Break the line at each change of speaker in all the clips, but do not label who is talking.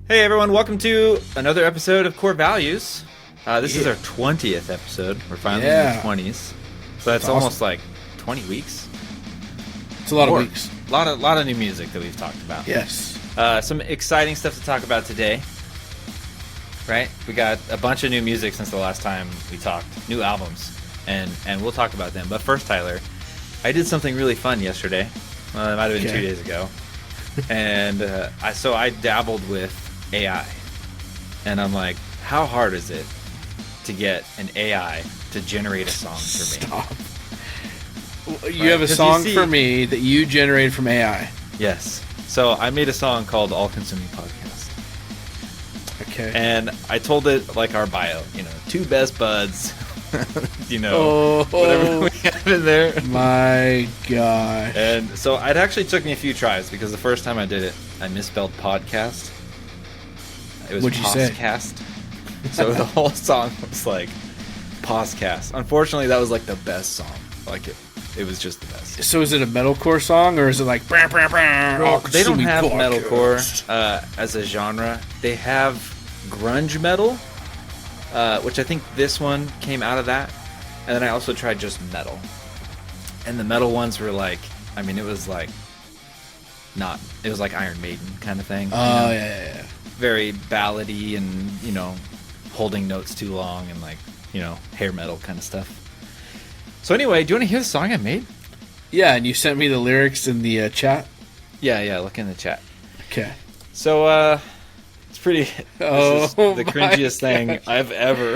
Hey everyone, welcome to another episode of Core Values. This is our 20th episode. We're finally in the 20s. So that's almost like 20 weeks.
It's a lot of weeks.
A lot of new music that we've talked about.
Yes.
Some exciting stuff to talk about today. Right? We got a bunch of new music since the last time we talked. New albums. And we'll talk about them. But first, Tyler, I did something really fun yesterday. It might have been 2 days ago. And I dabbled with AI. And I'm like, how hard is it to get an AI to generate a song for me?
Stop. You have a song for me that you generated from AI.
Yes. So I made a song called All Consuming Podcast.
Okay.
And I told it like our bio, two best buds, whatever we have in there.
My gosh.
And so it actually took me a few tries because the first time I did it, I misspelled podcast. It was
What'd you say?
Postcast. So the whole song was like Postcast. Unfortunately, that was like the best song. Like it was just the best.
So is it a metalcore song or is it like brah, brah, brah,
well, they don't have
podcast?
Metalcore as a genre. They have grunge metal, which I think this one came out of that. And then I also tried just metal. And the metal ones were like, it was like it was like Iron Maiden kind of thing.
Oh, yeah.
Very ballady and, holding notes too long and like, hair metal kind of stuff. So anyway, do you want to hear the song I made?
Yeah, and you sent me the lyrics in the chat?
Yeah, look in the chat.
Okay.
So, it's pretty... This is the cringiest thing I've ever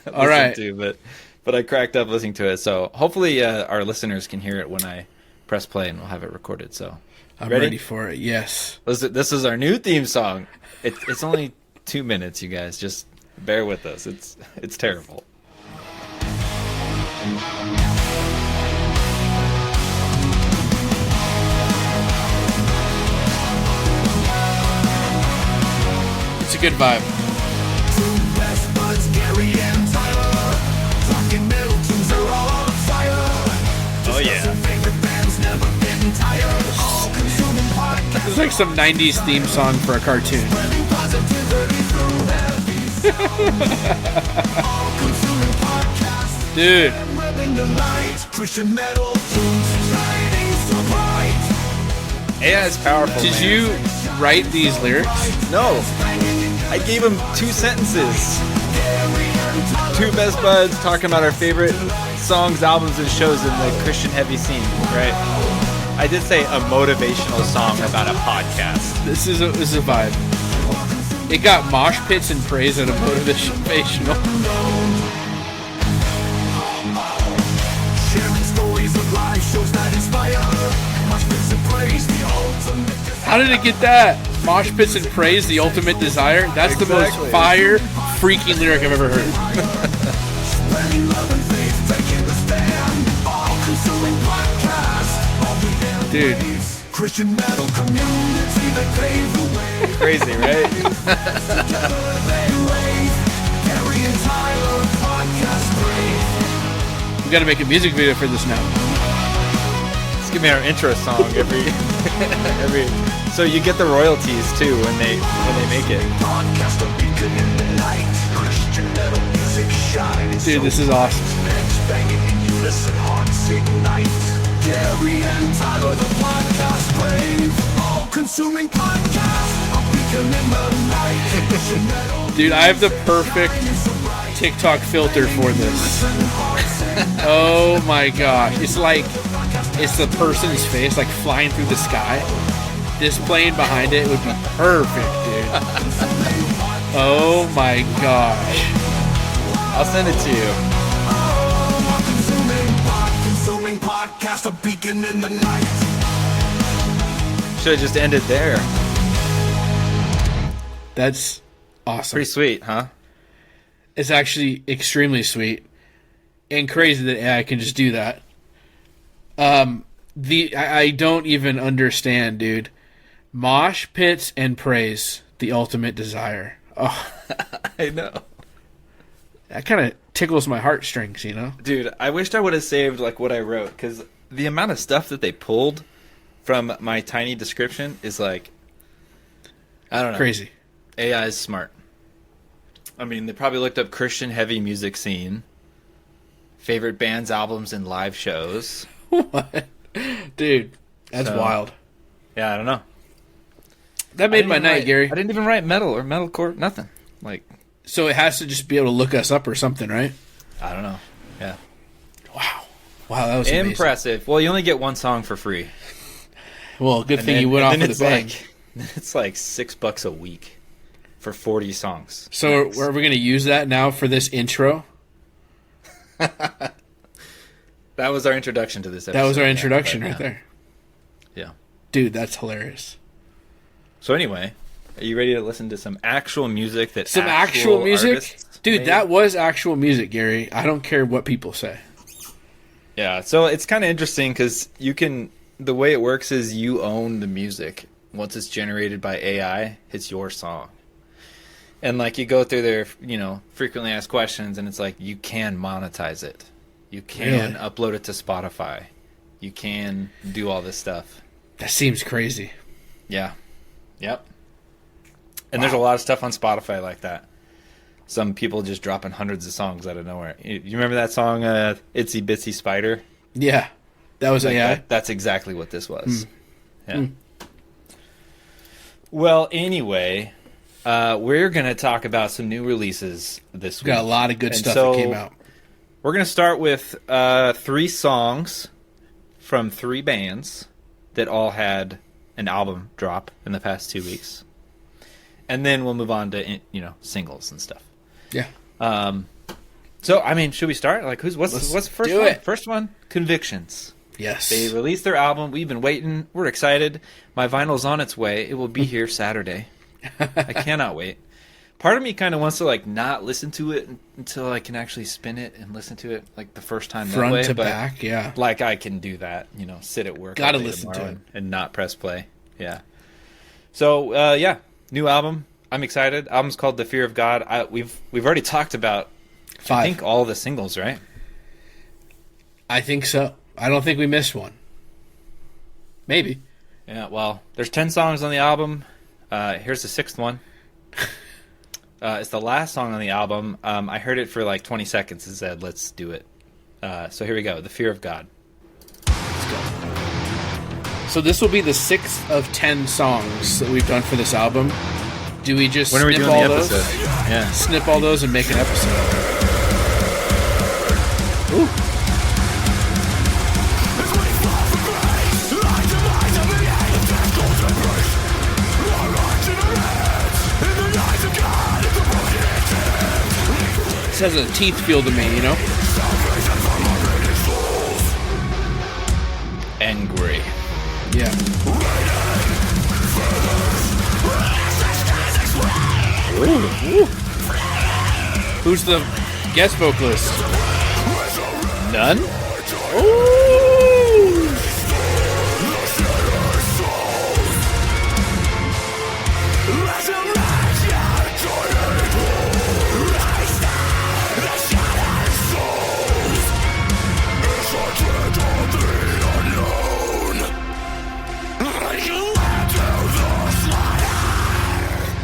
listened to, but I cracked up listening to it. So hopefully our listeners can hear it when I press play and we'll have it recorded. So
I'm ready for it, yes.
This is our new theme song. It's only 2 minutes, you guys. Just bear with us. It's terrible.
It's a good vibe.
Oh yeah.
It's like some 90s theme song for a cartoon. Dude.
AI is powerful.
Did you write these lyrics?
No. I gave him 2 sentences. 2 best buds talking about our favorite songs, albums, and shows in the Christian heavy scene, right? I did say a motivational song about a podcast.
This is a vibe. It got mosh pits and praise at a motivational. How did it get that? Mosh pits and praise, the ultimate desire. That's the most fire, freaky lyric I've ever heard. Dude.
Christian metal community that paved the way.
Crazy, right?
We gotta make a music video for this now.
It's gonna be our intro song every. So you get the royalties too when they make it.
Dude, this is awesome.
Gary and Tyler, the podcast brave, all-consuming podcast, a beacon in the night.
Dude, I have the perfect TikTok filter for this. Oh my gosh. It's the person's face, like flying through the sky. This playing behind it would be perfect, dude. Oh my gosh.
I'll send it to you.
Podcast, a beacon in the night.
Should have just ended there.
That's awesome.
Pretty sweet, huh?
It's actually extremely sweet and crazy that AI can just do that. I don't even understand, dude. Mosh pits and praise, the ultimate desire. Oh,
I know.
That kind of tickles my heartstrings,
Dude, I wished I would have saved like what I wrote, because the amount of stuff that they pulled from my tiny description is like, I don't know.
Crazy.
AI is smart. I mean, they probably looked up Christian heavy music scene, favorite bands, albums, and live shows.
What? Dude, that's wild.
Yeah, I don't know.
That made my night, Gary.
I didn't even write metal or metalcore, nothing. Like,
so it has to just be able to look us up or something, right?
I don't know. Yeah.
Wow, that was amazing.
Impressive. Well, you only get one song for free.
Well, good thing you went off with a bang.
It's like $6 a week for 40 songs.
So are we going to use that now for this intro?
That was our introduction to this episode.
That was our introduction right there.
Yeah.
Dude, that's hilarious.
So anyway, are you ready to listen to some actual music that
Some actual music? Dude,
made?
that was actual music, Gary. I don't care what people say.
Yeah, so it's kind of interesting because the way it works is you own the music. Once it's generated by AI, it's your song. And like you go through their, frequently asked questions, and it's like you can monetize it. You can upload it to Spotify. You can do all this stuff.
That seems crazy.
Yeah. Yep. And there's a lot of stuff on Spotify like that. Some people just dropping hundreds of songs out of nowhere. You remember that song, Itsy Bitsy Spider?
Yeah. That was AI?
That's exactly what this was. Yeah. Well, anyway, we're going to talk about some new releases this week.
Got a lot of good stuff that came out.
We're going to start with 3 songs from 3 bands that all had an album drop in the past 2 weeks. And then we'll move on to, singles and stuff.
Yeah.
So, I mean, should we start? Like, what's the first
do
one?
it.
First one, Convictions.
Yes.
They released their album. We've been waiting. We're excited. My vinyl's on its way. It will be here Saturday. I cannot wait. Part of me kind of wants to not listen to it until I can actually spin it and listen to it the first time
front
that way.
To back, yeah.
I can do that. Sit at work.
Gotta listen to it
and not press play. Yeah. So new album. I'm excited. Album's called The Fear of God. We've already talked about
5.
I think all the singles, right?
I think so. I don't think we missed one. Maybe.
Yeah, well, there's 10 songs on the album. Here's the 6th one. It's the last song on the album. I heard it for 20 seconds and said, let's do it. So here we go. The Fear of God.
Let's go. So this will be the 6th of 10 songs that we've done for this album. Do we just
when are we
snip
doing
all
the
those?
episode? Yeah.
Snip all those and make an episode. Ooh. This has a teeth feel to me,
Angry.
Yeah. Ooh. Who's the guest vocalist?
None?
Ooh.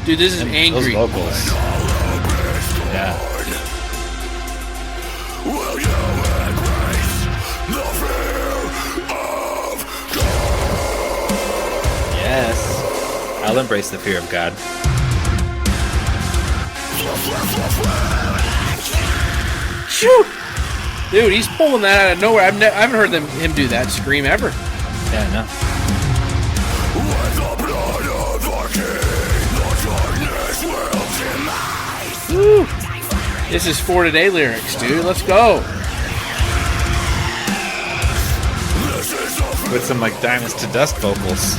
Dude, this is angry.
Those vocals. Yeah. Yes. I'll embrace the fear of God.
Shoot! Dude, he's pulling that out of nowhere. I haven't heard him do that scream ever.
Yeah, no.
Woo. This is For Today lyrics, dude. Let's go.
With some Diamonds to Dust vocals.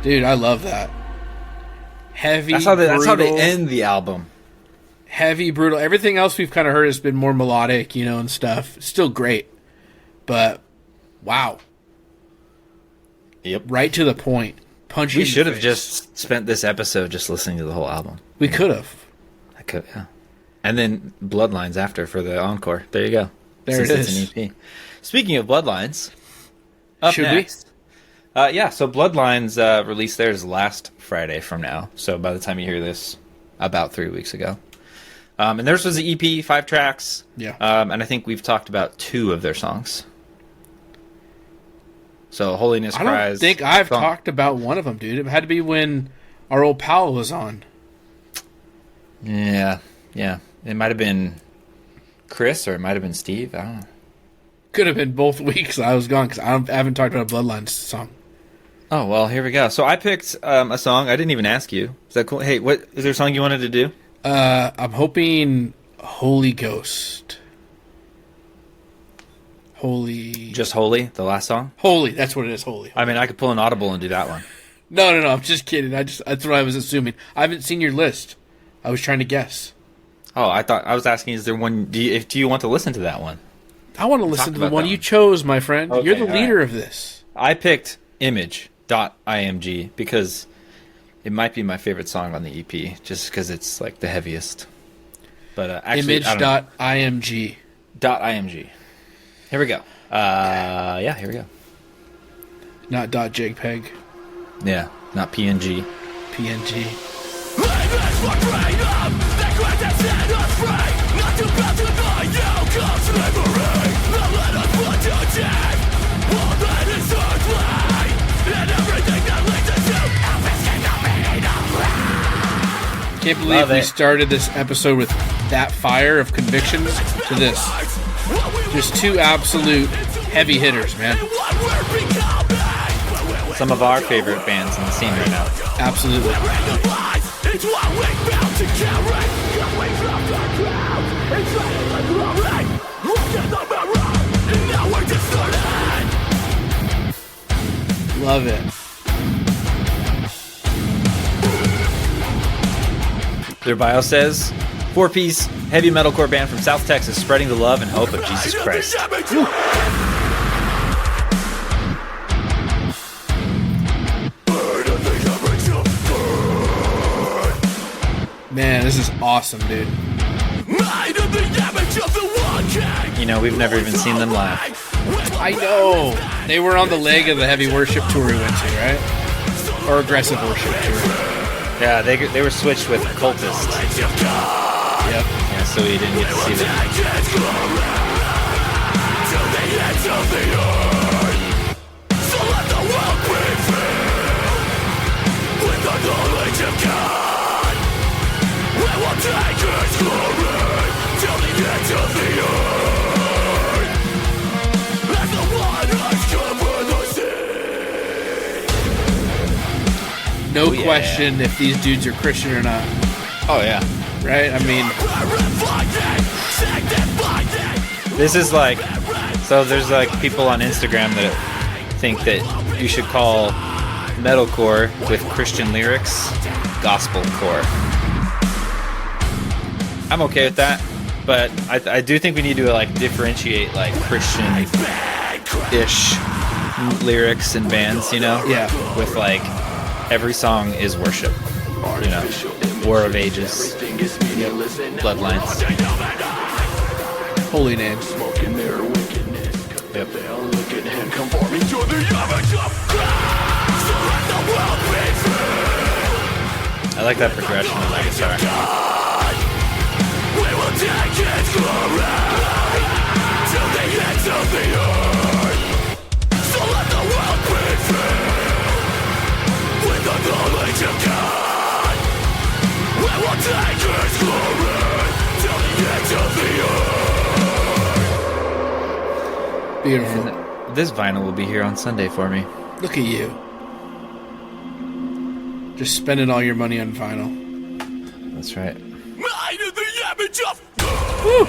Dude, I love that. Heavy,
That's how
brutal,
they end the album.
Heavy, brutal. Everything else we've kind of heard has been more melodic, and stuff. Still great. But, wow.
Yep.
Right to the point. Punch.
We should have just spent this episode just listening to the whole album.
We could have.
I could, yeah. And then Bloodlines after for the encore. There you go.
There it is.
It's an EP. Speaking of Bloodlines, up
Should
next, Yeah, so Bloodlines released theirs last Friday from now. So by the time you hear this, about 3 weeks ago. And theirs was the EP, 5 tracks.
Yeah.
And I think we've talked about 2 of their songs. So Holiness
I
Cries.
don't think I've talked about one of them, dude. It had to be when our old pal was on.
Yeah. It might have been Chris or it might have been Steve. I don't know.
Could have been both weeks I was gone because I haven't talked about a Bloodlines song.
Oh, well, here we go. So I picked a song. I didn't even ask you. Is that cool? Hey, what is there a song you wanted to do?
I'm hoping Holy Ghost.
Just Holy, the last song?
Holy, that's what it is, Holy.
I mean, I could pull an Audible and do that one.
No, I'm just kidding. That's what I was assuming. I haven't seen your list. I was trying to guess.
Oh, I was asking, is there one, do you want to listen to that one?
I want to listen to the one you chose, my friend.
Okay,
You're the leader
right.
of this.
I picked Image.img because it might be my favorite song on the EP, just because it's like the heaviest. But actually,
Image.img.
.img. Here we go. Yeah, here we go.
Not .jpeg.
Yeah, not PNG.
PNG. Can't believe we started this episode with that fire of convictions to this. Just 2 absolute heavy hitters, man.
Some of our favorite bands in the scene right now.
Absolutely. Love it.
Their bio says, 4-piece heavy metalcore band from South Texas spreading the love and hope of Jesus Christ.
Man, this is awesome, dude.
You know, we've never even seen them live.
I know. They were on the leg of the heavy worship tour we went to, right? Or aggressive worship tour.
Yeah, they were switched with Cultist.
Yep.
Yeah, so we didn't get to see them.
No question if these dudes are Christian or not.
Oh, yeah.
Right? I mean,
This is like, so there's like people on Instagram that think that you should call metalcore with Christian lyrics gospelcore. I'm okay with that, but I do think we need to like differentiate like Christian-ish lyrics and bands, you know?
Yeah.
With like every song is worship, you know? War of Ages, Bloodlines.
holy name.
Yep. I like that progression on that guitar.
Beautiful.
And this vinyl will be here on Sunday for me.
Look at you. Just spending all your money on vinyl.
That's right.
Woo.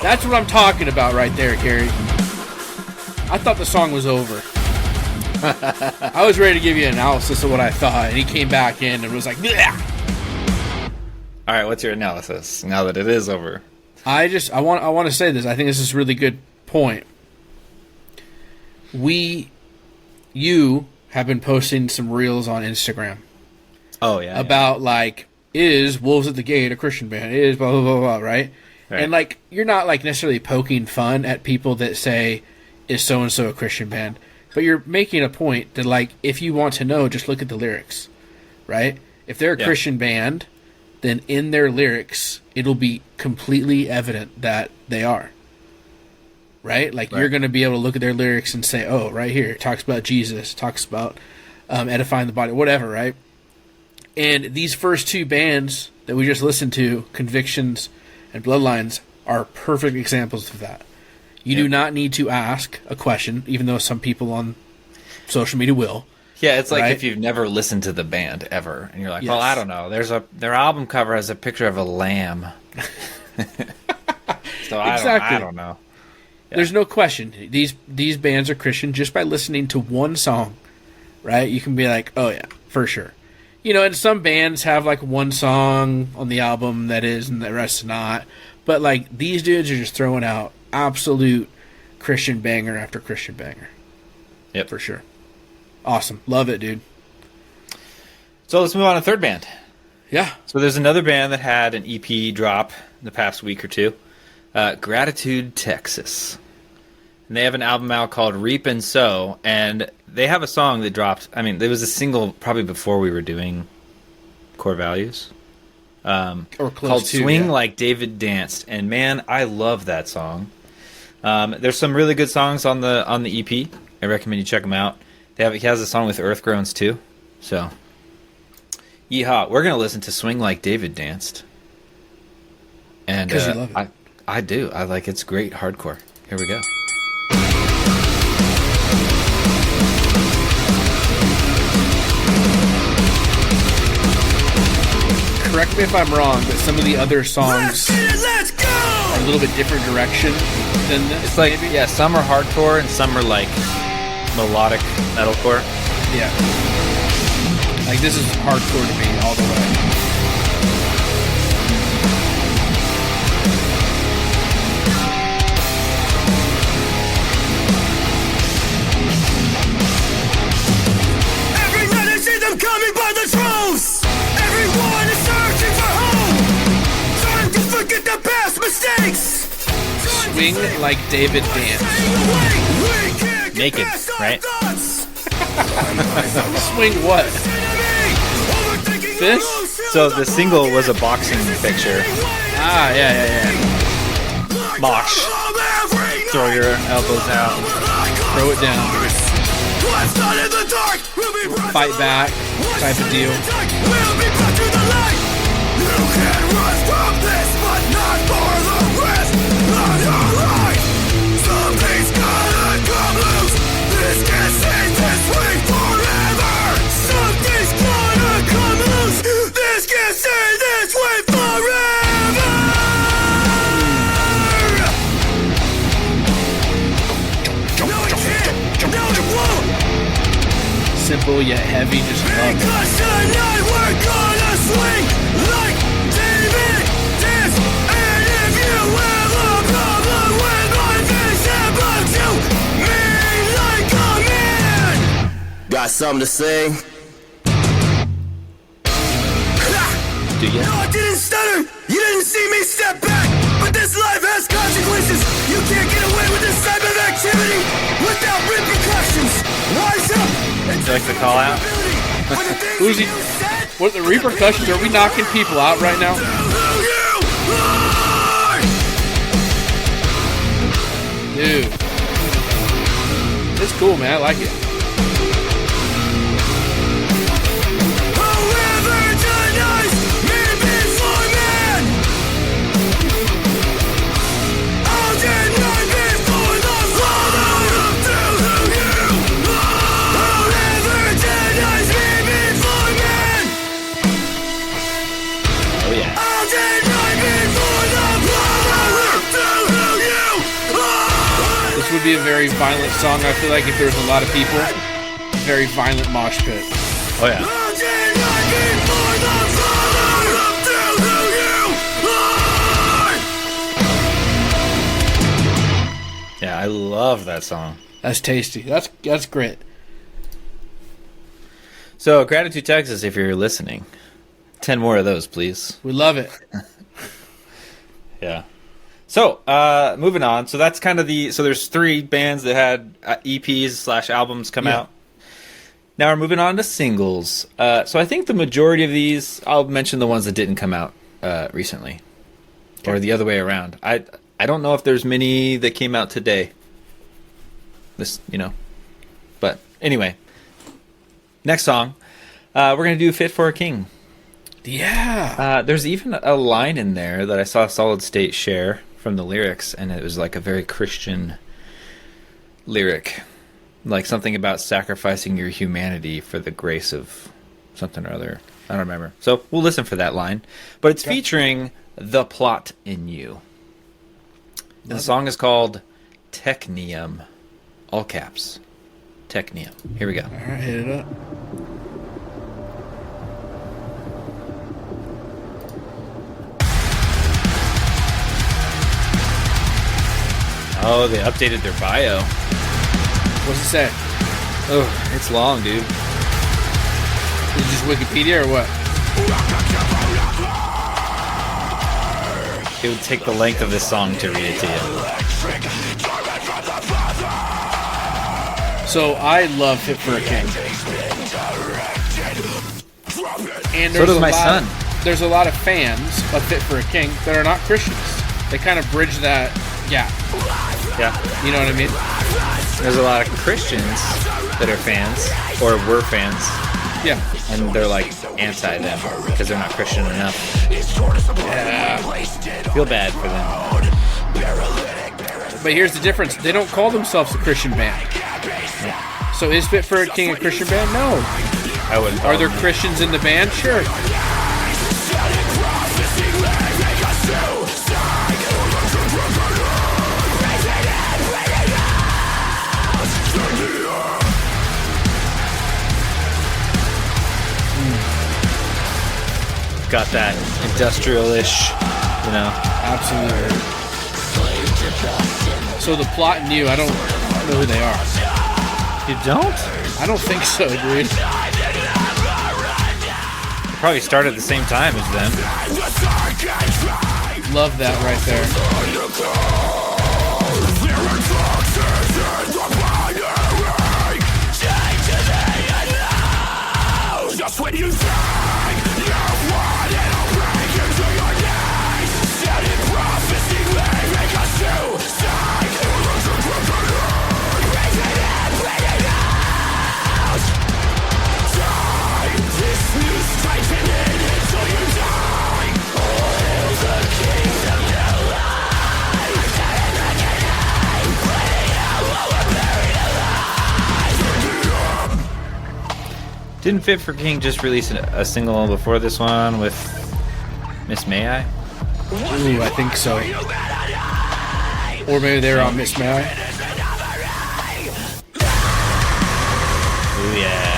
That's what I'm talking about right there, Gary. I thought the song was over. I was ready to give you an analysis of what I thought, and he came back in and was like, "Bleh."
All right, what's your analysis now that it is over?
I want to say this. I think this is a really good point. You have been posting some reels on Instagram.
Oh, yeah.
About, like, is Wolves at the Gate a Christian band? Is blah, blah, blah, blah, right? And, like, you're not, like, necessarily poking fun at people that say, is so-and-so a Christian band? But you're making a point that, like, if you want to know, just look at the lyrics, right? If they're a Christian band, then in their lyrics, it'll be completely evident that they are. Right? Like, you're going to be able to look at their lyrics and say, oh, right here, it talks about Jesus, talks about edifying the body, whatever, right? And these first two bands that we just listened to, Convictions and Bloodlines, are perfect examples of that. You do not need to ask a question, even though some people on social media will.
Yeah, it's like if you've never listened to the band ever, and you're like, well, I don't know. Their album cover has a picture of a lamb. So I don't know. Yeah.
There's no question. These bands are Christian just by listening to one song, right? You can be like, oh yeah, for sure. You know, and some bands have like one song on the album that is, and the rest is not. But like these dudes are just throwing out absolute Christian banger after Christian banger.
Yep,
for sure. Awesome, love it, dude.
So let's move on to third band.
Yeah.
So there's another band that had an EP drop in the past week or two. GratitudeTX. And they have an album out called Reap and Sow, and they have a song that dropped. I mean, there was a single probably before we were doing Core Values,
or close
called
to,
Swing Like David Danced, and man, I love that song. There's some really good songs on the EP. I recommend you check them out. He has a song with Earth Groans too. So, yeehaw! We're gonna listen to Swing Like David Danced, and
because you love it.
I do. I like it's great hardcore. Here we go.
Correct me if I'm wrong, but some of the other songs are a little bit different direction than this.
It's like, maybe? Yeah, some are hardcore and some are like melodic metalcore.
Yeah. Like this is hardcore to me all the way.
Coming by the droves. Everyone is searching for home, trying to forget the past mistakes.
Swing like David Dance.
Naked, right?
Swing what? This?
So the single was a boxing picture.
Ah, yeah.
Mosh. Throw your elbows out.
Throw it down. Fight back type of deal.
You can run from this, but not for the rest of your life. Something's gonna come loose. This can't stay this way forever. Something's gonna come loose. This can't stay this way forever. No, it can't. No, it won't.
Simple yet heavy, just love it.
Because tonight we're gonna swing like David Dance. And if you have a problem with my vision, but you mean like a man. Got something to sing?
Do you?
No, I didn't stutter. You didn't see me step back. But this life has consequences. You can't get away with this type of activity without repercussions. Wise up.
Would you like to call out?
Who's he? What the repercussions? Are we knocking people out right now? Dude. It's cool, man. I like it. This would be a very violent song. I feel like if there's a lot of people, very violent mosh pit.
Oh yeah. Yeah, I love that song.
That's tasty. That's great.
So, Gratitude Texas, if you're listening, 10 more of those, please.
We love it.
Yeah. So, moving on. So that's kind of so there's 3 bands that had EPs/albums come out. Now we're moving on to singles. So I think the majority of these, I'll mention the ones that didn't come out recently. Or the other way around. I don't know if there's many that came out today. But anyway. Next song. We're going to do Fit for a King.
Yeah.
There's even a line in there that I saw Solid State share from the lyrics, and it was like a very Christian lyric. Like something about sacrificing your humanity for the grace of something or other. I don't remember. So we'll listen for that line. But it's featuring The Plot in You. And the song is called TECHNIUM. All caps. TECHNIUM. Here we go.
All right, hit it up.
Oh, they updated their bio.
What's it say?
Oh, it's long, dude.
Is it just Wikipedia or what?
It would take the length of this song to read it to you.
So I love Fit for a King. And
So does my son.
There's a lot of fans of Fit for a King that are not Christians. They kind of bridge that gap.
Yeah.
You know what I mean?
There's a lot of Christians that are fans, or were fans,
Yeah.
and they're like anti them because they're not Christian enough.
Yeah.
Feel bad for them.
But here's the difference. They don't call themselves a Christian band. So is Fit for a King a Christian band? No.
I wouldn't.
Are there Christians in the band? Sure.
Got that industrial-ish,
Absolutely. So The Plot and You, I don't know who they are.
You don't?
I don't think so, dude.
Probably started at the same time as them.
Love that right there.
Just when you think you've won, it'll break into your knees. Sounding prophecy may make us suicide. Raising and bleeding out. Die. This news tightening until you die. All the kings of your life. Dead and reckoning. Bleeding out while we're buried alive.
Didn't Fit for King just release a single before this one with Miss May I?
Ooh, I think so. Or maybe they were on Miss May.
Ooh, yeah.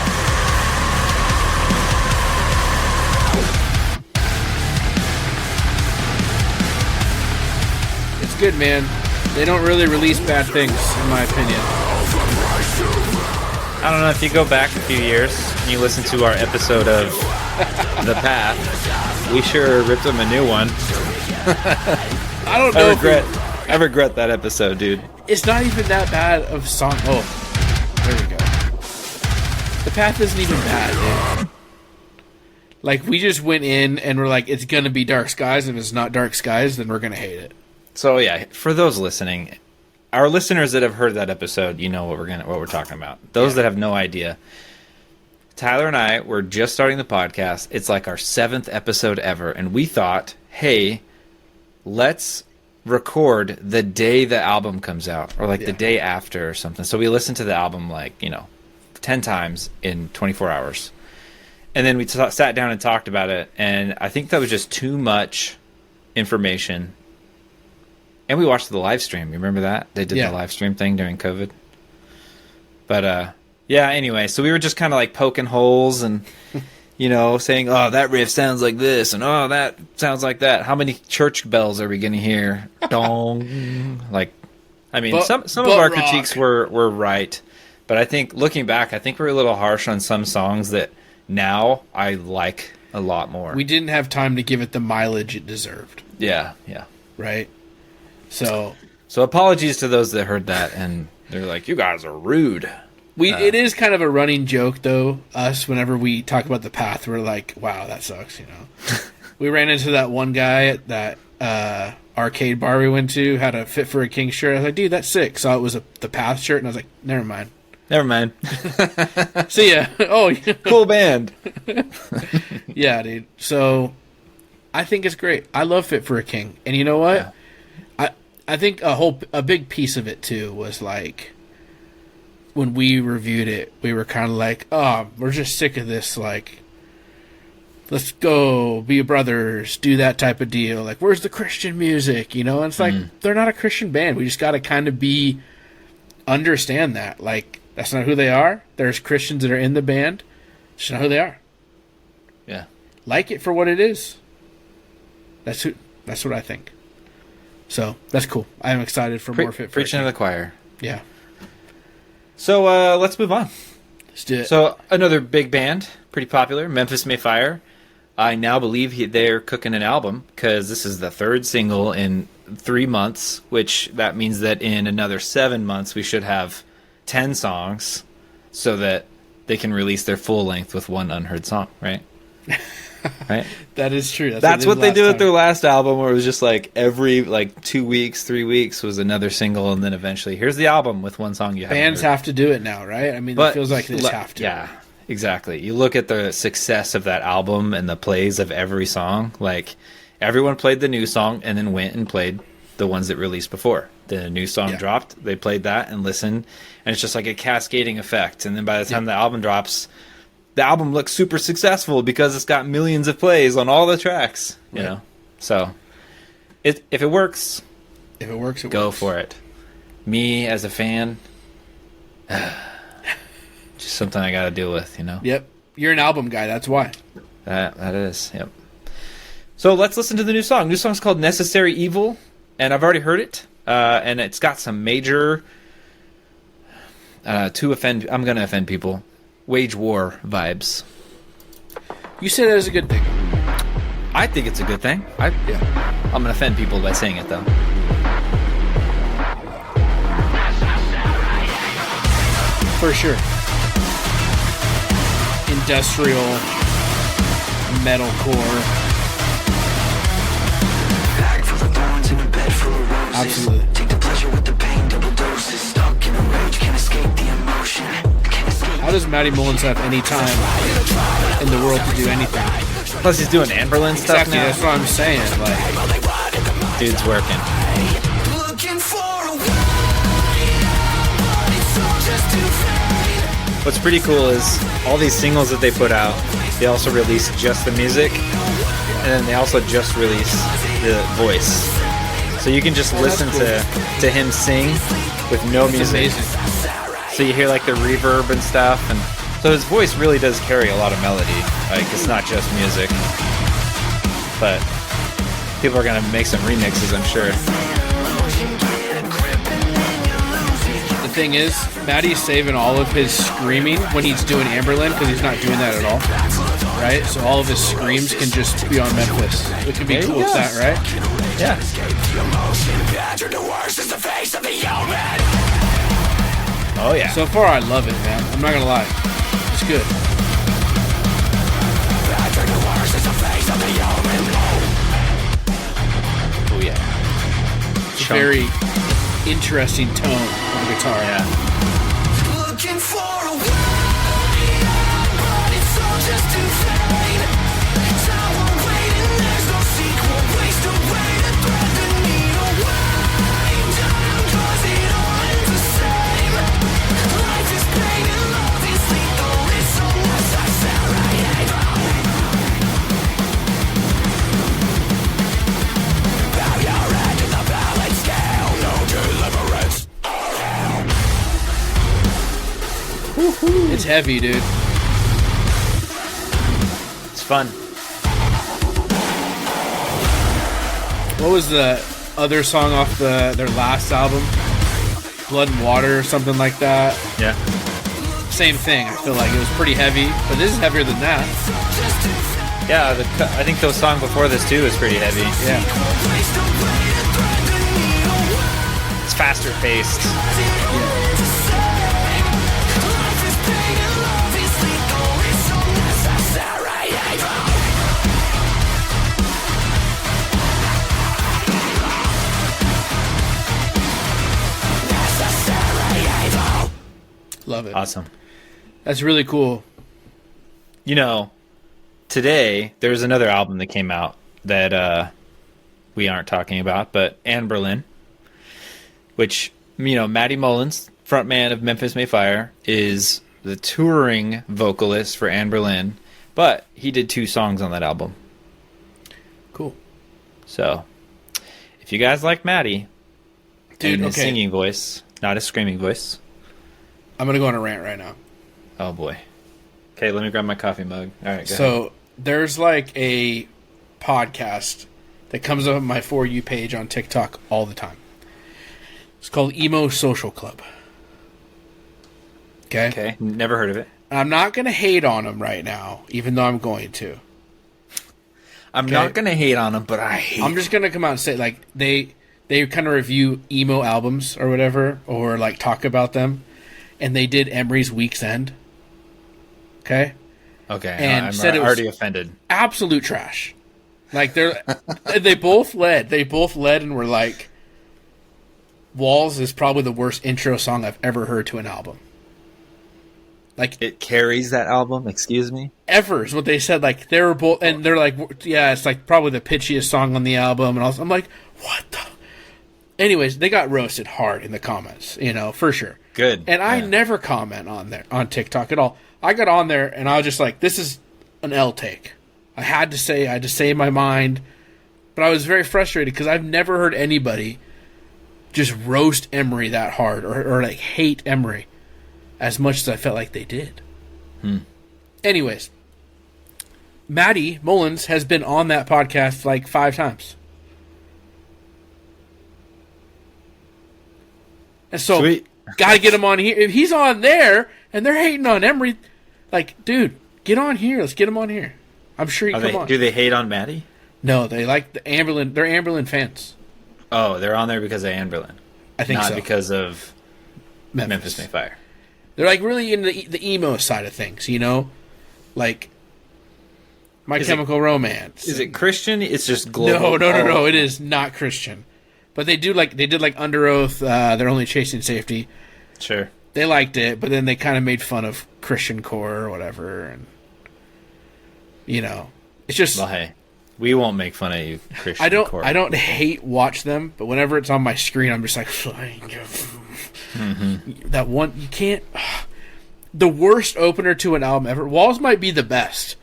It's good, man. They don't really release bad things, in my opinion.
I don't know, if you go back a few years and you listen to our episode of The Path, we sure ripped them a new one.
I don't know.
I regret that episode, dude.
It's not even that bad of a song. Oh, there we go. The Path isn't even bad, dude. Like, we just went in and we're like, it's gonna be Dark Skies. If it's not Dark Skies, then we're gonna hate it.
So yeah, for those listening, our listeners that have heard that episode, you know what we're talking about. Those that have no idea, Tyler and I were just starting the podcast. It's like our 7th episode ever, and we thought, hey, let's record the day the album comes out, or like the day after or something. So we listened to the album 10 times in 24 hours. And then we sat down and talked about it, and I think that was just too much information. And we watched the live stream. You remember that? They did the live stream thing during COVID. But, anyway, so we were just kind of like poking holes and, saying, oh, that riff sounds like this, and oh, that sounds like that. How many church bells are we going to hear? Dong. Some of our critiques were right. But I think, looking back, we're a little harsh on some songs that now I like a lot more.
We didn't have time to give it the mileage it deserved.
Yeah.
Right? So
apologies to those that heard that and they're like, you guys are rude.
it is kind of a running joke, though, us, whenever we talk about the path, we're like, wow, that sucks, you know. We ran into that one guy at that arcade bar we went to, had a Fit for a King shirt. I was like, dude, that's sick. Saw it was the path shirt, and I was like, never mind. See ya. Oh,
cool band.
Yeah, dude. So I think it's great. I love Fit for a King. And you know what?
Yeah.
I think a big piece of it, too, was like, when we reviewed it, we were kind of like, oh, we're just sick of this, like, let's go be brothers, do that type of deal. Like, where's the Christian music? You know, and it's like, they're not a Christian band. We just got to kind of understand that. Like, that's not who they are. There's Christians that are in the band. That's not who they are.
Yeah.
Like it for what it is. That's what I think. So, that's cool. I'm excited for more Fit for
Preaching to the choir.
Yeah.
So let's move on.
Let's do it.
So another big band, pretty popular, Memphis May Fire. I now believe they're cooking an album because this is the third single in 3 months, which that means that in another 7 months we should have 10 songs so that they can release their full length with one unheard song, right? Right?
That is true.
That's what they did with their last album, where it was just like every 2 weeks, 3 weeks was another single, and then eventually here's the album with one song you have.
Bands have to do it now, right? I mean, it feels like they just have to.
Yeah, exactly. You look at the success of that album and the plays of every song. Like, everyone played the new song and then went and played the ones that released before. The new song dropped, they played that and listened, and it's just like a cascading effect. And then by the time the album drops, the album looks super successful because it's got millions of plays on all the tracks, you know. So, if it works, go for it. Me as a fan, just something I got to deal with, you know.
Yep, you're an album guy. That's why.
That is. Yep. So let's listen to the new song. New song's called "Necessary Evil," and I've already heard it, and it's got some major I'm going to offend people. Wage war vibes.
You say that is a good thing.
I think it's a good thing. I'm going to offend people by saying it, though.
For sure. Industrial metalcore. Absolutely.
Take the pleasure with the pain, double doses. Stuck in a rage, can't escape the emotion.
How does Matty Mullins have any time in the world to do anything?
Plus, he's doing Amberlin stuff
Exactly,
now.
that's what I'm saying. Like,
dude's working. What's pretty cool is all these singles that they put out, they also release just the music, and then they also just release the voice. So you can just listen to him sing with no music. So you hear like the reverb and stuff, and so his voice really does carry a lot of melody. Like, it's not just music. But people are gonna make some remixes, I'm sure.
the thing is, Matty's saving all of his screaming when he's doing Amberlin because he's not doing that at all. Right? So all of his screams can just be on Memphis. It can be cool with that, right?
Yeah. Oh, yeah.
So far, I love it, man. I'm not gonna lie. It's good.
Oh, yeah.
It's a very interesting tone on the guitar.
Yeah.
Looking for a way out, but it's all just too vain. Time will wait and there's no sequel. Waste away to thread the needle. Wind down, 'cause it all ends the same. Life is pain and love is lethal. It's so necessary. Bow your head to the balance scale. No deliverance.
It's heavy, dude.
It's fun.
What was the other song off their last album? Blood and Water or something like that.
Yeah.
Same thing. I feel like it was pretty heavy, but this is heavier than that.
Yeah, I think the song before this, too, is pretty heavy.
Yeah.
it's faster paced.
Love it.
Awesome.
That's really cool.
You know, today there's another album that came out that we aren't talking about, but Anne Berlin, which, you know, Matty Mullins, frontman of Memphis May Fire, is the touring vocalist for Anne Berlin, but he did 2 songs on that album.
Cool.
So, if you guys like Matty,
dude,
and his singing voice, not his screaming voice.
I'm going to go on a rant right now.
Oh, boy. Okay, let me grab my coffee mug. All right, go ahead.
So, there's like a podcast that comes up on my For You page on TikTok all the time. It's called Emo Social Club. Okay?
Okay, never heard of it.
I'm not going to hate on them right now, even though I'm going to.
I'm not going to hate on them, but
I'm just going to come out and say, like, they kind of review emo albums or whatever, or, like, talk about them. And they did Emery's Week's End. Okay?
Okay,
and
I'm
said it was
already offended.
Absolute trash. Like, they both led. They both led and were like, Walls is probably the worst intro song I've ever heard to an album. Like,
it carries that album, excuse me?
Ever is what they said. Like, they were both, and they're like, yeah, it's like probably the pitchiest song on the album. And I'm like, what the? Anyways, they got roasted hard in the comments, you know, for sure.
Good.
And I never comment on TikTok at all. I got on there and I was just like, this is an L take. I had to say my mind. But I was very frustrated because I've never heard anybody just roast Emery that hard or like hate Emery as much as I felt like they did. Anyways, Matty Mullins has been on that podcast like 5 times. And so,
Sweet.
Gotta get him on here. If he's on there and they're hating on Emery, like, dude, get on here. Let's get him on here. I'm sure he can come on.
Do they hate on Matty?
No, they like the Amberlin. They're Amberlin fans.
Oh, they're on there because of Anne Berlin.
I think
not
so.
because of Memphis May Fire.
They're like really in the emo side of things, you know, like My Chemical Romance.
Is it Christian? It's just global.
No. It is not Christian. But they did like Under Oath. They're Only Chasing Safety.
Sure.
They liked it, but then they kind of made fun of Christian core or whatever, and you know, it's just.
Well, hey, we won't make fun of you, Christian core.
I don't hate watch them, but whenever it's on my screen, I'm just like that one. You can't. The worst opener to an album ever. Walls might be the best.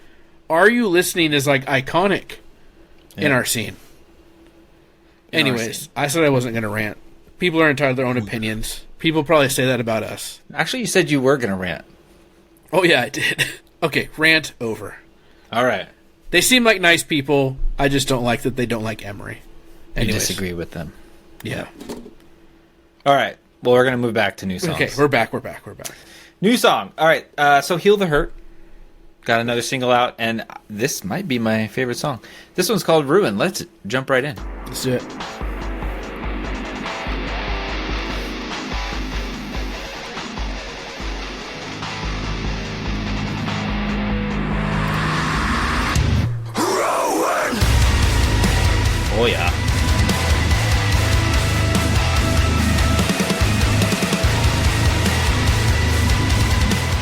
Are You Listening is like iconic in our scene. Anyways, I said I wasn't going to rant. People are entitled to their own opinions. People probably say that about us.
Actually, you said you were going to rant.
Oh, yeah, I did. Okay, rant over.
All right.
They seem like nice people. I just don't like that they don't like Emery.
I disagree with them.
Yeah.
All right. Well, we're going to move back to new songs.
Okay, we're back.
New song. All right. So Heal the Hurt. Got another single out, and this might be my favorite song. This one's called Ruin. Let's jump right in.
Let's do it.
Oh, yeah.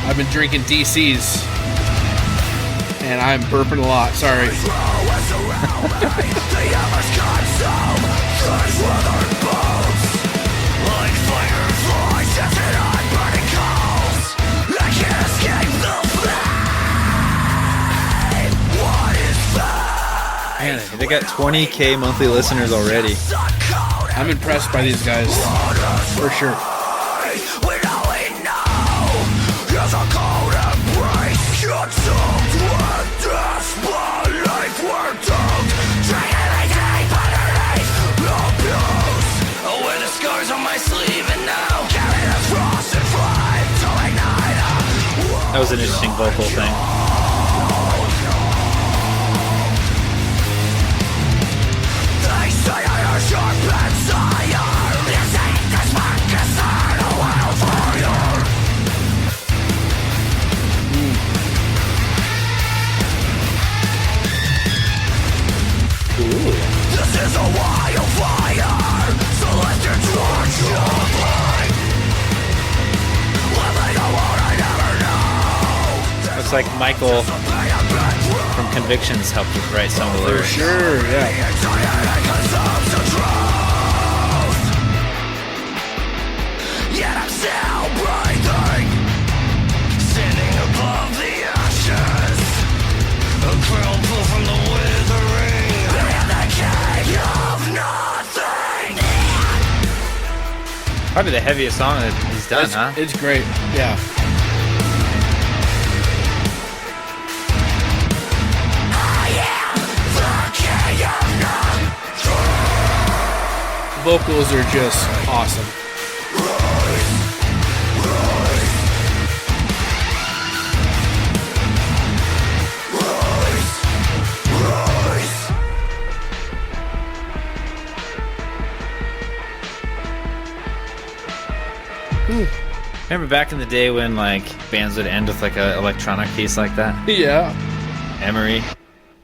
I've been drinking DC's, and I'm burping a lot. Sorry.
Man, they got 20K monthly listeners already.
I'm impressed by these guys, for sure.
That was an interesting vocal thing.
a wildfire, so let your torch shine. Living a world I never know.
Looks like Michael from Convictions helped write some of the lyrics.
Sure, yeah.
Anxiety consumes the truth. Yet I'm still breathing, standing above the ashes, a crumple from the withering, and the cage of nothing.
Probably the heaviest song that he's done, huh?
It's great, yeah. Vocals are just awesome.
Remember back in the day when like bands would end with like an electronic piece like that?
Yeah.
Emery.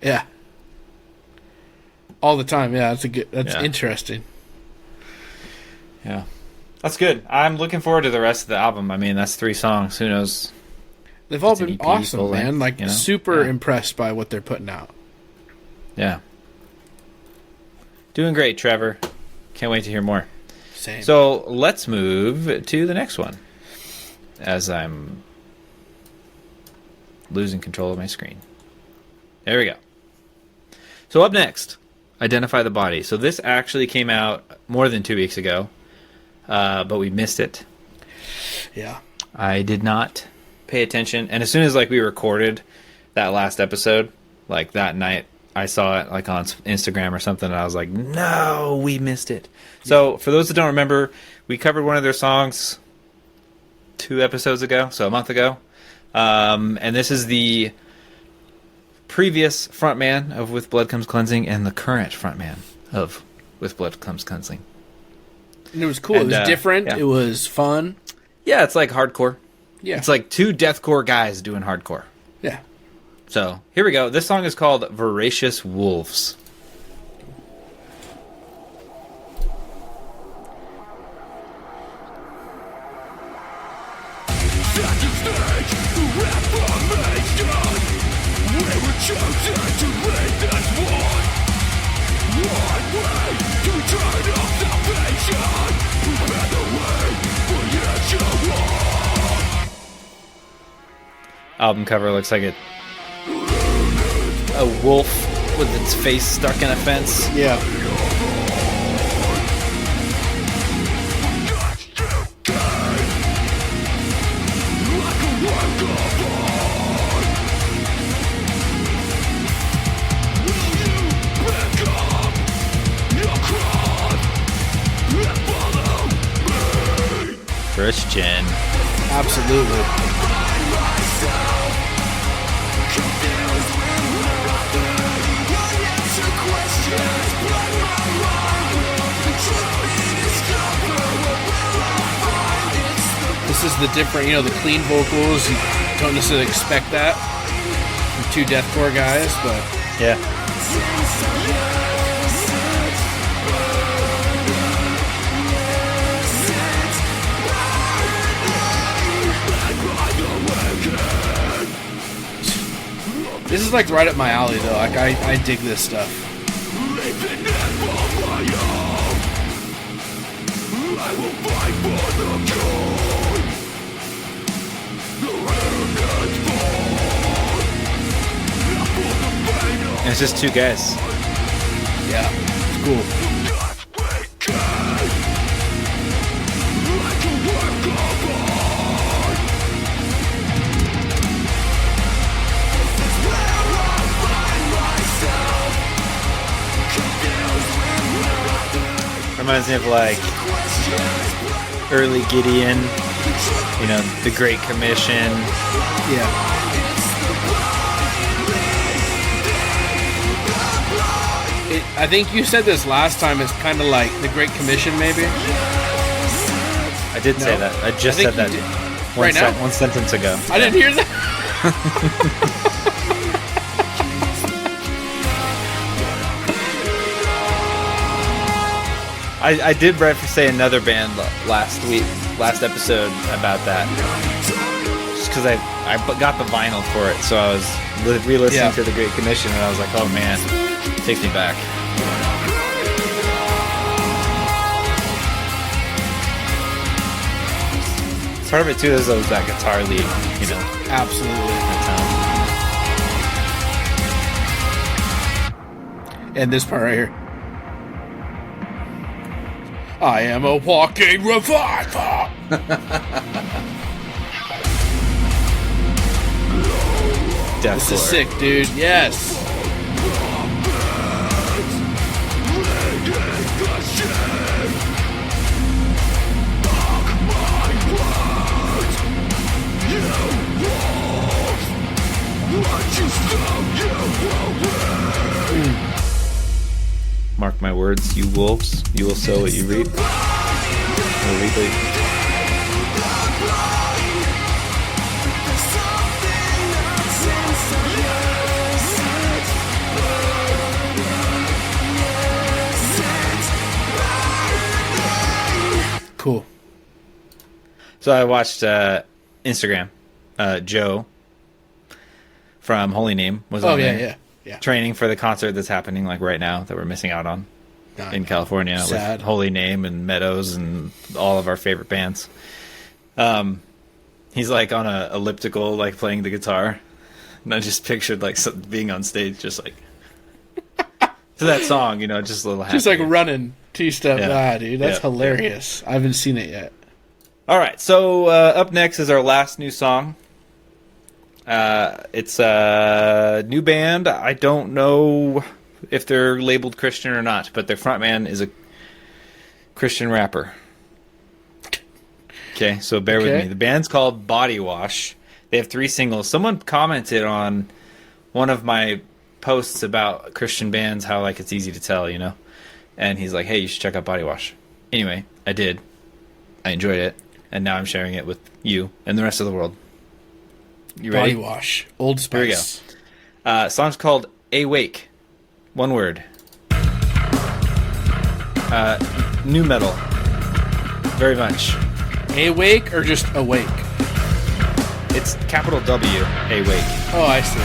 Yeah. All the time, yeah. That's
Yeah.
interesting.
Yeah. That's good. I'm looking forward to the rest of the album. I mean, that's 3 songs. Who knows?
They've all
It's an
been
EP,
awesome,
full
man.
length,
Like,
you know?
super
Yeah.
impressed by what they're putting out.
Yeah. Doing great, Trevor. Can't wait to hear more.
Same.
So let's move to the next one as I'm losing control of my screen. There we go. So up next, Identify the Body. So this actually came out more than 2 weeks ago, but we missed it.
Yeah.
I did not pay attention, and as soon as like we recorded that last episode, like that night, I saw it like on Instagram or something, and I was like, no, we missed it. So for those that don't remember, we covered one of their songs 2 episodes ago, so a month ago, and this is the previous frontman of With Blood Comes Cleansing and the current frontman of With Blood Comes Cleansing.
And it was cool.
And,
it was different.
yeah.
It was fun.
Yeah, it's like hardcore.
Yeah.
It's like 2 deathcore guys doing hardcore.
Yeah.
So, here we go. This song is called Voracious Wolves.
Second stage, reformation. We were chosen to lead this one. One way to turn off salvation. Prepare the way for Yeshua.
Album cover looks like a wolf with its face stuck in a fence.
Yeah.
Christian.
Absolutely. This is the different, the clean vocals. You don't necessarily expect that from 2 deathcore guys, but
Yeah.
this is like right up my alley, though. Like I dig this stuff.
And it's just 2 guys.
Yeah, it's cool.
Reminds me of like early Gideon, the Great Commission.
Yeah. I think you said this last time. It's kind of like the Great Commission, maybe.
I did say that. I just
I
said
think
that
you did.
one,
Right now?
one sentence ago.
I didn't hear that.
I did say another band last episode about that. Just because I got the vinyl for it, so I was re-listening to The Great Commission, and I was like, oh man, it takes me back. Part of it too is that guitar lead, you know.
Absolutely. And this part right here. I am a walking revival. This is sick, dude. Yes.
Mark my words, you wolves, you will sow what you reap.
Cool.
So I watched Instagram. Joe from Holy Name was on there.
Yeah.
Training for the concert that's happening like right now that we're missing out on in California.
Sad.
With Holy Name and Meadows and all of our favorite bands. He's like on a elliptical, like playing the guitar, and I just pictured like being on stage, just like to that song, you know, just a little happy.
Just like running two-step.
Yeah.
Dude, that's hilarious. I haven't seen it yet.
All right, so up next is our last new song. It's a new band. I don't know if they're labeled Christian or not, but their frontman is a Christian rapper. Okay, so bear with me. The band's called bodyWash. They have 3 singles. Someone commented on one of my posts about Christian bands, how like it's easy to tell, you know? And he's like, hey, you should check out bodyWash. Anyway, I did. I enjoyed it. And now I'm sharing it with you and the rest of the world. You ready?
bodyWash. Old Spice.
Here we go. Song's called Awake. One word. New metal. Very much.
Awake or just awake?
It's capital W, Awake.
Oh, I see.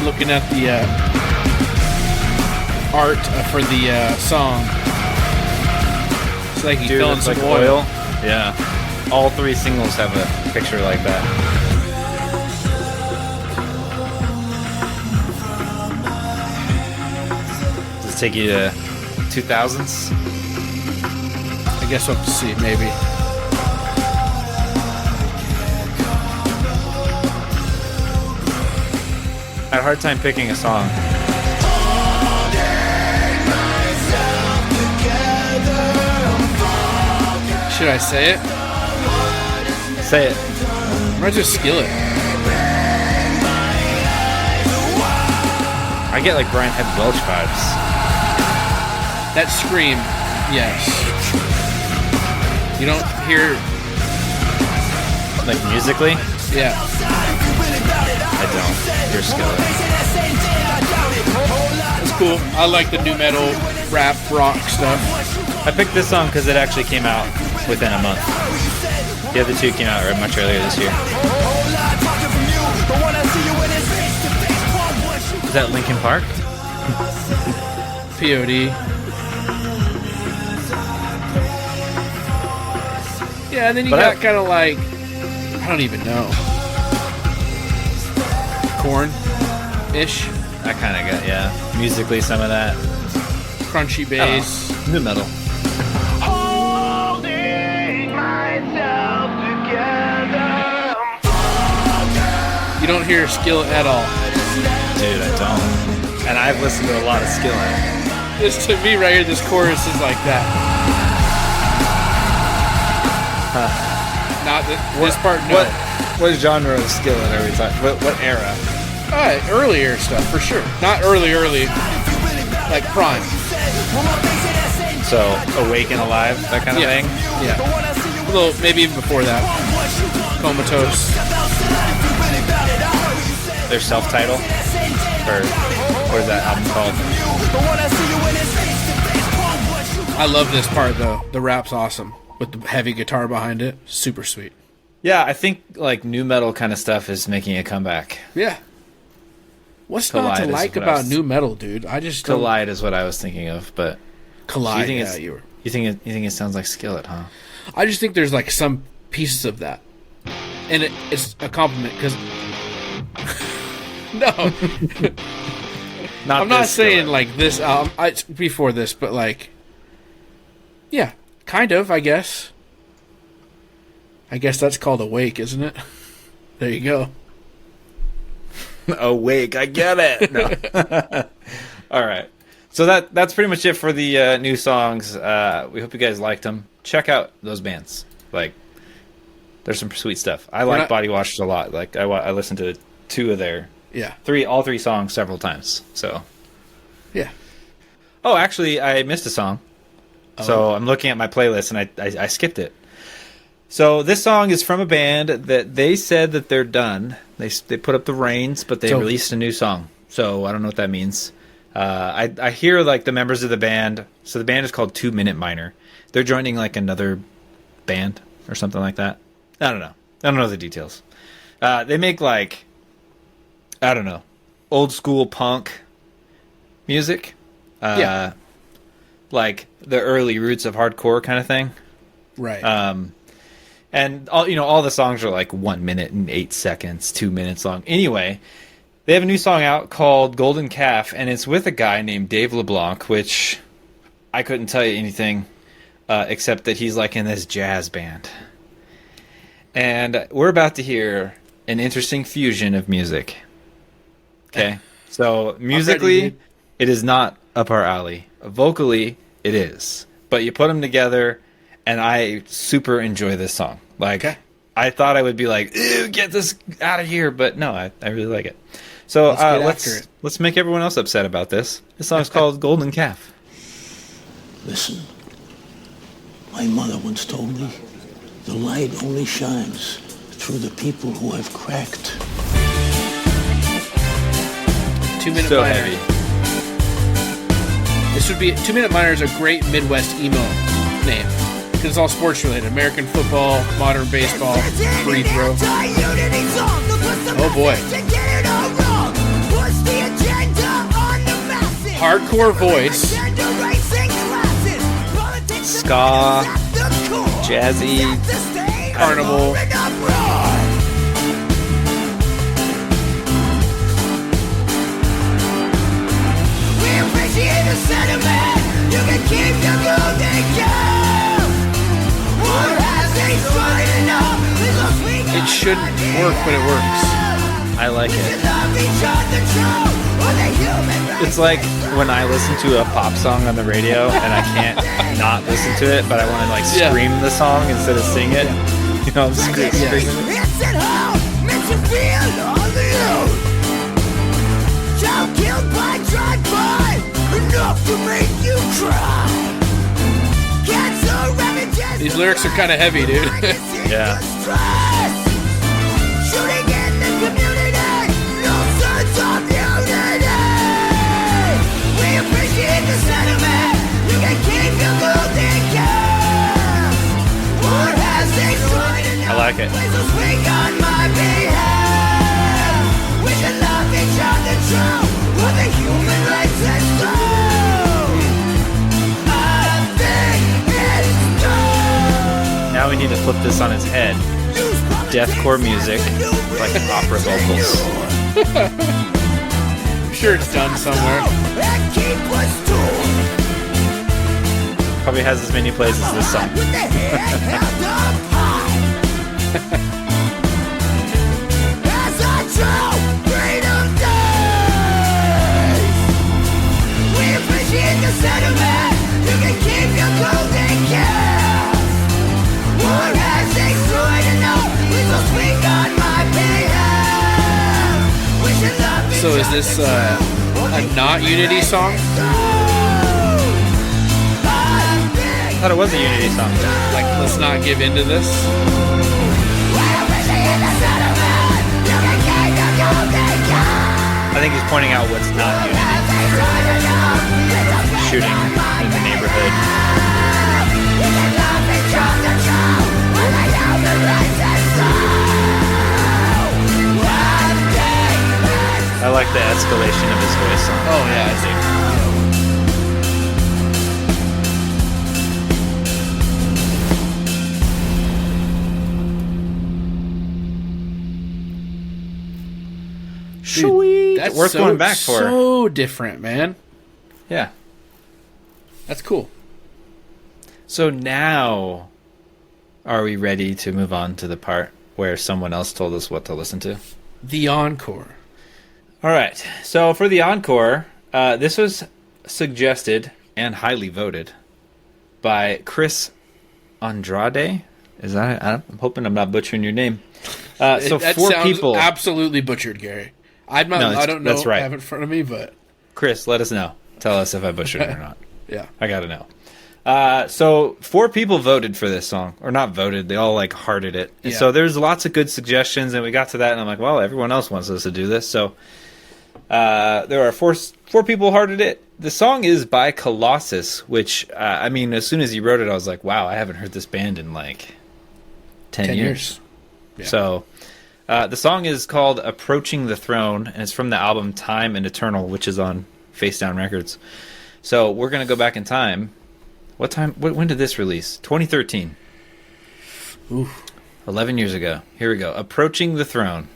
Looking at the art for the song. It's like you fell in some oil.
Yeah. All 3 singles have a picture like that. Does it take you to 2000s?
I guess we'll have to see, maybe.
I had a hard time picking a song.
Should I say it?
Say it.
Or just Skillet?
I get like Brian Head Welch vibes.
That scream, yes. You don't hear...
Like musically?
Yeah.
I don't. You're Skillet.
It's cool. I like the new metal, rap, rock stuff.
I picked this song because it actually came out within a month. The other 2 came out much earlier this year. Is that Linkin Park?
POD. Yeah, and then you got kind of like, I don't even know. Korn-ish.
I kind of got, yeah. Musically, some of that.
Crunchy bass.
New metal.
You don't hear Skillet at all.
Dude, I don't. And I've listened to a lot of Skillet.
This, to me right here, this chorus is like that. Not this part, no.
What genre of Skillet are we talking? What era?
Earlier stuff, for sure. Not early. Like Prime.
So, Awake and Alive, that kind of thing?
Yeah. A little, maybe even before that. Comatose.
their self-title, or what is that album called?
I love this part though. The rap's awesome with the heavy guitar behind it. Super sweet.
Yeah, I think like new metal kind of stuff is making a comeback.
Yeah. What's
Collide
not to
is
like
what I
about
was-
new metal, dude? I just don't...
Collide is what I was thinking of, but
Collide.
you think
Yeah,
it's,
you were.
you think it sounds like Skillet, huh?
I just think there's like some pieces of that, and it's a compliment because no, I'm not
this
saying
Skillet.
like this album. It's before this, but like, yeah, kind of. I guess that's called Awake, isn't it? There you go.
Awake, I get it. No. All right. So that's pretty much it for the new songs. We hope you guys liked them. Check out those bands. Like, there's some sweet stuff. I like bodyWash a lot. Like, I listened to all three songs several times. So,
Yeah.
oh, actually, I missed a song. So I'm looking at my playlist and I skipped it. So this song is from a band that they said that they're done. They put up the reins, but they released a new song. So I don't know what that means. I hear like the members of the band. So the band is called 2 Minute Minor. They're joining like another band or something like that. I don't know. I don't know the details. They make like, I don't know, old school punk music.
Yeah.
Like the early roots of hardcore kind of thing.
Right.
And all the songs are like 1 minute and 8 seconds, 2 minutes long. Anyway, they have a new song out called Golden Calf, and it's with a guy named Dave LeBlanc, which I couldn't tell you anything except that he's like in this jazz band. And we're about to hear an interesting fusion of music. Okay? So musically, it is not up our alley. Vocally, it is. But you put them together, and I super enjoy this song. Like, I thought I would be like, ew, get this out of here, but no, I really like it. So let's make everyone else upset about this. This song's called Golden Calf.
Listen, my mother once told me, the light only shines through the people who have cracked.
2 Minute
So
Minor.
heavy.
This would be 2 Minute Minor is a great Midwest emo name because it's all sports related. American football, modern baseball, free throw. Oh boy. Hardcore voice.
Ska, jazzy,
Carnival. It shouldn't work, but it works.
I like it. It's like when I listen to a pop song on the radio and I can't not listen to it, but I want to like scream the song instead of sing it. You know, I'm screaming it.
These lyrics are kind of heavy, dude.
Yeah. I like it. Now we need to flip this on its head. Deathcore music, like opera vocals.
I'm sure it's done somewhere.
Probably has as many plays as this song.
So is this a not Unity song?
I thought it was a Unity song.
Like, let's not give in to this?
I think he's pointing out what's not unity. Shooting in the neighborhood. I like the escalation of his voice.
Oh yeah, I think.
Sweet.
That's
worth going back for.
So different, man.
Yeah.
That's cool.
So now, are we ready to move on to the part where someone else told us what to listen to?
The encore.
All right. So for the encore, this was suggested and highly voted by Chris Andrade. Is that? I'm hoping I'm not butchering your name. So
that
4
sounds
people.
Absolutely butchered, Gary. I don't know.
That's right.
I have it in front of me, but
Chris, let us know. Tell us if I butchered it or not.
yeah.
I gotta know. So 4 people voted for this song, or not voted. They all like hearted it. And so there's lots of good suggestions, and we got to that, and I'm like, well, everyone else wants us to do this. So there are 4 people hearted it. The song is by Colossus, which I mean, as soon as he wrote it, I was like, wow, I haven't heard this band in like 10 years.
Yeah.
So the song is called "Approaching the Throne," and it's from the album "Time and Eternal," which is on Face Down Records. So we're gonna go back in time. What time? When did this release? 2013.
Ooh.
11 years ago. Here we go. "Approaching the Throne."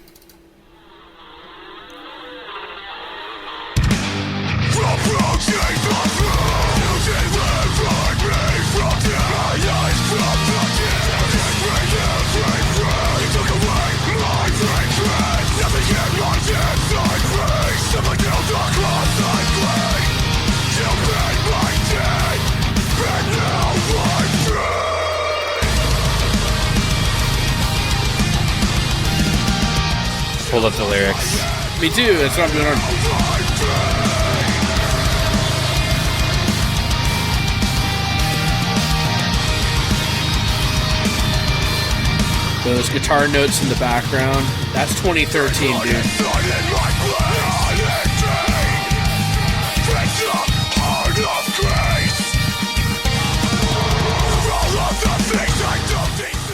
Pulled up the lyrics.
Me too. That's what I'm doing. Those guitar notes in the background. That's 2013, dude.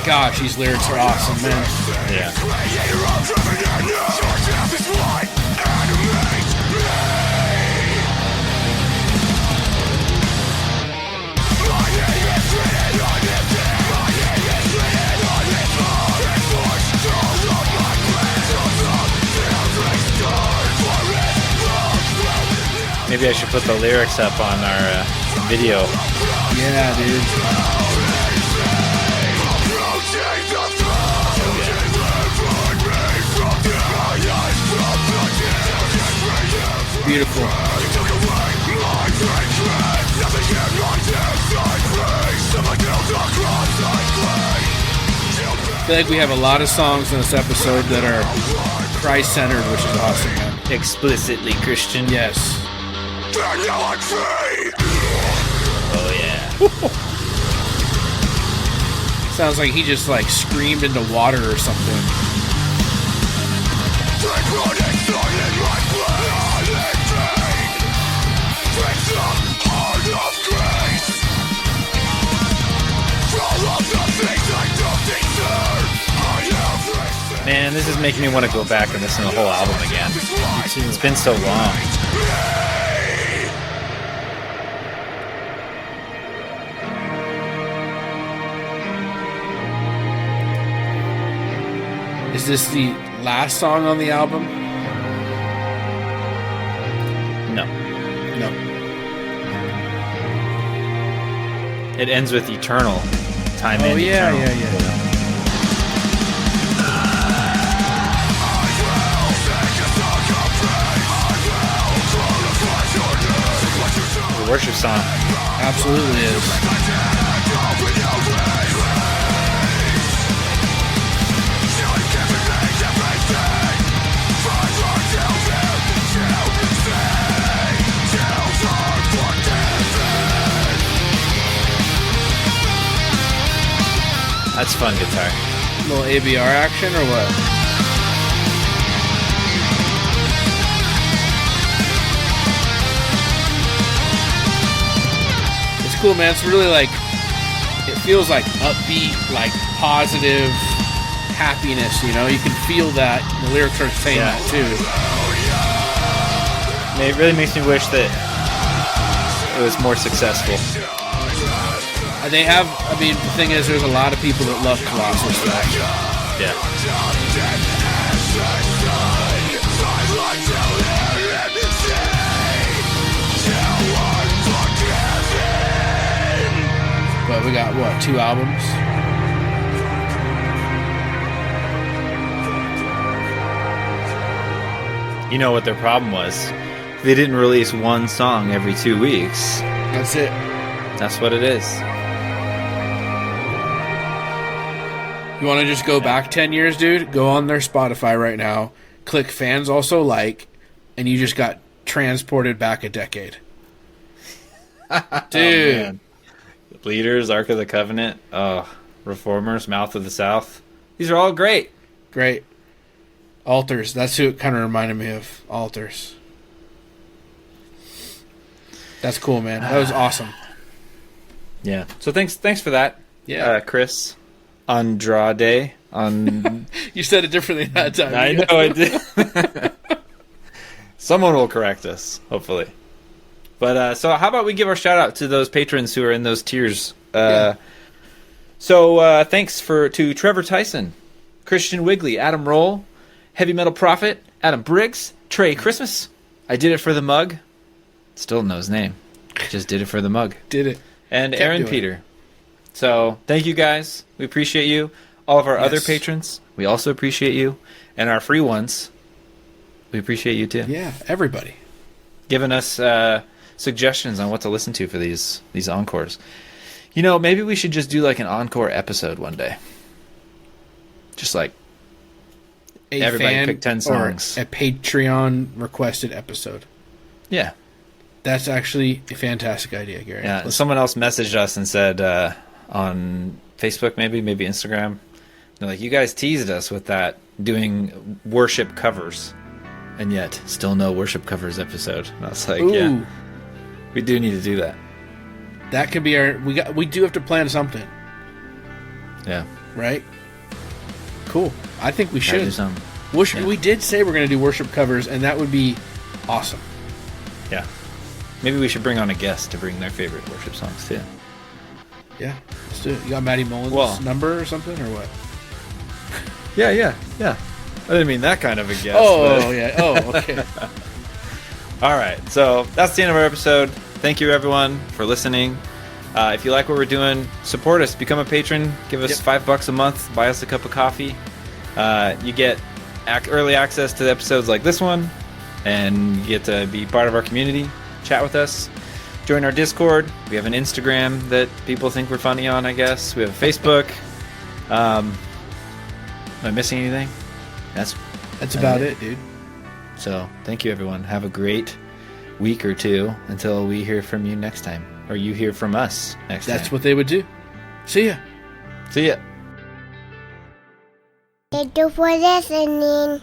Gosh, these lyrics are awesome, man.
Yeah. Maybe I should put the lyrics up on our video.
Yeah, dude. Beautiful. I feel like we have a lot of songs in this episode that are Christ-centered, which is awesome, man.
Explicitly Christian.
Yes.
Oh yeah.
Sounds like he just like screamed into water or something.
Man, this is making me want to go back and listen to the whole album again. It's been so long.
Is this the last song on the album?
No.
No.
It ends with Eternal. Time
Oh
and
yeah,
Eternal.
yeah.
The worship song.
Absolutely is.
That's fun guitar.
Little ABR action or what? cool, man. It's really like, it feels like upbeat, like positive happiness, you know? You can feel that. The lyrics are saying that too.
It really makes me wish that it was more successful.
They have, I mean, the thing is, there's a lot of people that love Colossus, though.
Yeah.
But we got, what, 2 albums?
You know what their problem was? They didn't release one song every 2 weeks.
That's it.
That's what it is.
You want to just go back 10 years, dude? Go on their Spotify right now, click fans also like, and you just got transported back a decade. Dude.
Oh, Leaders, Ark of the Covenant, Reformers, Mouth of the South. These are all great.
Great. Altars. That's who it kind of reminded me of. Altars. That's cool, man. That was awesome.
Yeah. So thanks for that.
Yeah.
Chris. Andrade.
You said it differently that time.
I know I did. Someone will correct us, hopefully. But so how about we give our shout out to those patrons who are in those tiers. So thanks to Trevor Tyson, Christian Wigley, Adam Roll, Heavy Metal Prophet, Adam Briggs, Trey Christmas. I did it for the mug. Still know his name. Just did it for the mug.
Did it.
And Aaron Peter. So thank you guys. We appreciate you. All of our other patrons, we also appreciate you. And our free ones, we appreciate you too.
Yeah, everybody.
Giving us suggestions on what to listen to for these encores. You know, maybe we should just do like an encore episode one day. Just like everybody pick 10 songs.
Or a Patreon requested episode.
Yeah.
That's actually a fantastic idea, Gary.
Yeah. Someone else messaged us and said on Facebook, maybe Instagram, they're like, you guys teased us with that doing worship covers, and yet still no worship covers episode. And I was like, yeah, we do need to do that.
That could be we do have to plan something.
Yeah.
Right? Cool. I think we should.
Do something.
We did say we're going to do worship covers, and that would be awesome.
Yeah. Maybe we should bring on a guest to bring their favorite worship songs too.
Yeah, let's do it. You got Maddie Mullins' number or something, or what?
Yeah. I didn't mean that kind of a guest.
Yeah. Oh, okay.
All right. So that's the end of our episode. Thank you, everyone, for listening. If you like what we're doing, support us. Become a patron. Give us $5 a month. Buy us a cup of coffee. You get early access to the episodes like this one, and you get to be part of our community. Chat with us. Join our Discord. We have an Instagram that people think we're funny on, I guess. We have a Facebook. Am I missing anything? That's
about it, dude.
So, thank you, everyone. Have a great week or two until we hear from you next time. Or you hear from us next time.
That's what they would do. See ya.
See ya.
Thank you for listening.